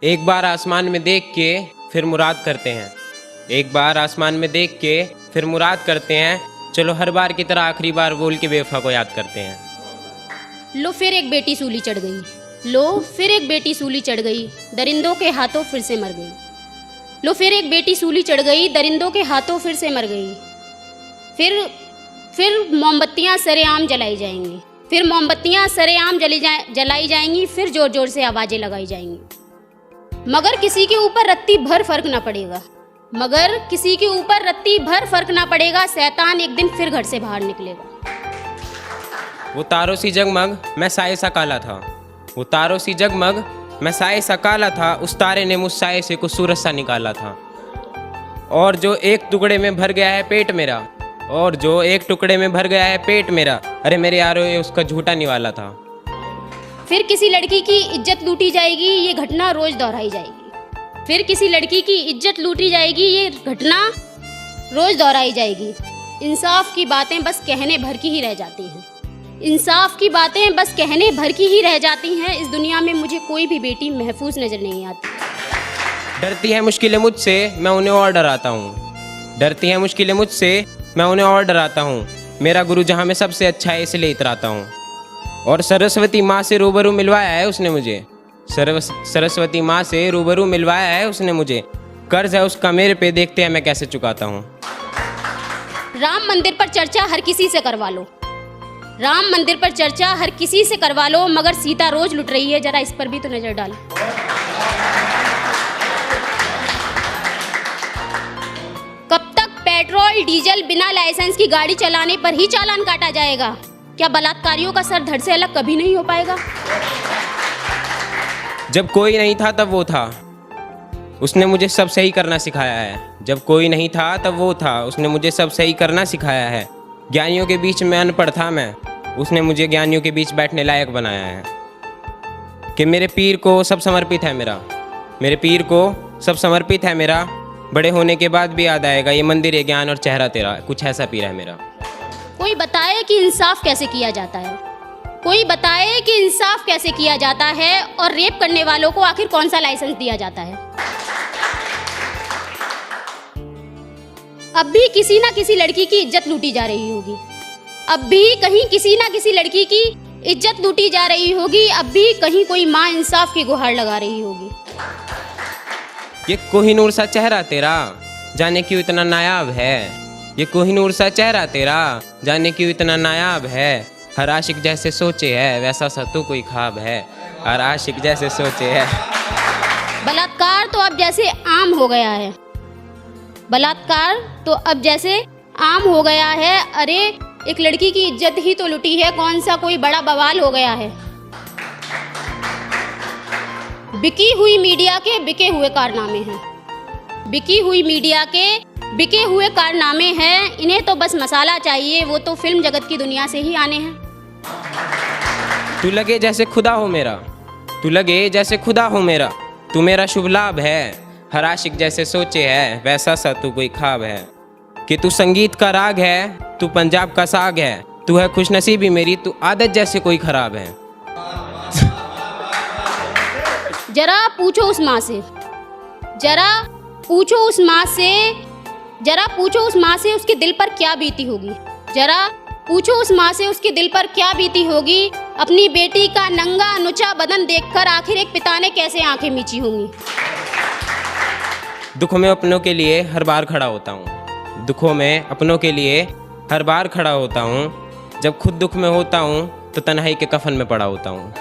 एक बार आसमान में देख के फिर मुराद करते हैं। एक बार आसमान में देख के फिर मुराद करते हैं। चलो हर बार की तरह आखिरी बार बोल के बेवफा को याद करते हैं। लो फिर एक बेटी सूली चढ़ गई। लो फिर एक बेटी सूली चढ़ गई, दरिंदों के हाथों फिर से मर गई। लो फिर एक बेटी सूली चढ़ गई, दरिंदों के हाथों फिर से मर गई। फिर मोमबत्तियाँ सरेआम जलाई जाएंगी। फिर मोमबत्तियाँ सरेआम जलाई जाएंगी। फिर जोर जोर से आवाज़ें लगाई जाएंगी। मगर किसी के ऊपर रत्ती भर फर्क ना पड़ेगा। मगर किसी के ऊपर रत्ती भर फर्क ना पड़ेगा। शैतान एक दिन फिर घर से बाहर निकलेगा। वो तारों सी जगमग मैं साए सा काला था। वो तारों सी जगमग मैं साए सा काला था। उस तारे ने मुझ साए से कुछ सूरज सा निकाला था। और जो एक टुकड़े में भर गया है पेट मेरा, और जो एक टुकड़े में भर गया है पेट मेरा, अरे मेरे यारो ये उसका झूठा निवाला था। फिर किसी लड़की की इज्जत लूटी जाएगी, ये घटना रोज दोहराई जाएगी। फिर किसी लड़की की इज्जत लूटी जाएगी, ये घटना रोज दोहराई जाएगी। इंसाफ की बातें बस कहने भर की ही रह जाती हैं। इंसाफ की बातें बस कहने भर की ही रह जाती हैं। इस दुनिया में मुझे कोई भी बेटी महफूज नजर नहीं आती। डरती है मुश्किलें मुझसे, मैं उन्हें और डराता हूँ। डरती है मुश्किलें मुझसे, मैं उन्हें और डराता हूँ। मेरा गुरु जहाँ में सबसे अच्छा है इसलिए इतराता हूँ। और सरस्वती माँ से रूबरू मिलवाया है उसने मुझे। सरस्वती माँ से रूबरू मिलवाया है उसने मुझे। कर्ज है उसका मेरे पे, देखते हैं मैं कैसे चुकाता हूँ। राम मंदिर पर चर्चा हर किसी से करवा लो। राम मंदिर पर चर्चा हर किसी से करवा लो, मगर सीता रोज लुट रही है, जरा इस पर भी तो नजर डालो। कब तक पेट्रोल डीजल बिना लाइसेंस की गाड़ी चलाने पर ही चालान काटा जाएगा? क्या बलात्कारियों का सर धड़ से अलग कभी नहीं हो पाएगा? जब कोई नहीं था तब वो था, उसने मुझे सब सही करना सिखाया है। जब कोई नहीं था तब वो था, उसने मुझे सब सही करना सिखाया है। ज्ञानियों के बीच में अनपढ़ था मैं, उसने मुझे ज्ञानियों के बीच बैठने लायक बनाया है। कि मेरे पीर को सब समर्पित है मेरा, मेरे पीर को सब समर्पित है मेरा। बड़े होने के बाद भी याद आएगा ये मंदिर है ज्ञान और चेहरा तेरा, कुछ ऐसा पीर है मेरा। कोई बताए कि इंसाफ कैसे किया जाता है। कोई बताए कि इंसाफ कैसे किया जाता है, और रेप करने वालों को आखिर कौन सा लाइसेंस दिया जाता है। अब भी किसी ना किसी लड़की की इज्जत लूटी जा रही होगी। अब भी कहीं किसी ना किसी लड़की की इज्जत लूटी जा रही होगी। अब भी कहीं कोई माँ इंसाफ की गुहार लगा रही होगी। ये कोहिनूर सा चेहरा तेरा, जाने क्यों इतना नायाब है। ये कोहिनूर सा चेहरा तेरा, जाने क्यों इतना नायाब है। हर आशिक जैसे सोचे है, वैसा सा तू कोई ख्वाब है। हर आशिक जैसे सोचे है। बलात्कार तो अब जैसे आम हो गया है। बलात्कार तो अब जैसे आम हो गया है। अरे एक लड़की की इज्जत ही तो लुटी है, कौन सा कोई बड़ा बवाल हो गया है। बिकी हुई मीडिया के बिके हुए कारनामे हैं। बिकी हुई मीडिया के बिके हुए कारनामे हैं। इन्हें तो बस मसाला चाहिए, वो तो फिल्म जगत की दुनिया से ही आने हैं। तू लगे जैसे खुदा हो मेरा, तू लगे जैसे खुदा हो मेरा। तू मेरा शुभ लाभ है, हर आशिक जैसे सोचे है, वैसा सा तू कोई ख्वाब है। कि तू संगीत का राग है, तू पंजाब का साग है। तू है खुशनसीबी मेरी, तू आदत जैसे कोई खराब है। जरा पूछो उस माँ से, जरा पूछो उस माँ से, जरा पूछो उस माँ से उसके दिल पर क्या बीती होगी। जरा पूछो उस माँ से उसके दिल पर क्या बीती होगी। अपनी बेटी का नंगा नुचा बदन देखकर आखिर एक पिता ने कैसे आंखें मीची होंगी। दुखों में अपनों के लिए हर बार खड़ा होता हूँ। दुखों में अपनों के लिए हर बार खड़ा होता हूँ। जब खुद दुख में होता हूँ तो तन्हाई के कफन में पड़ा होता हूँ।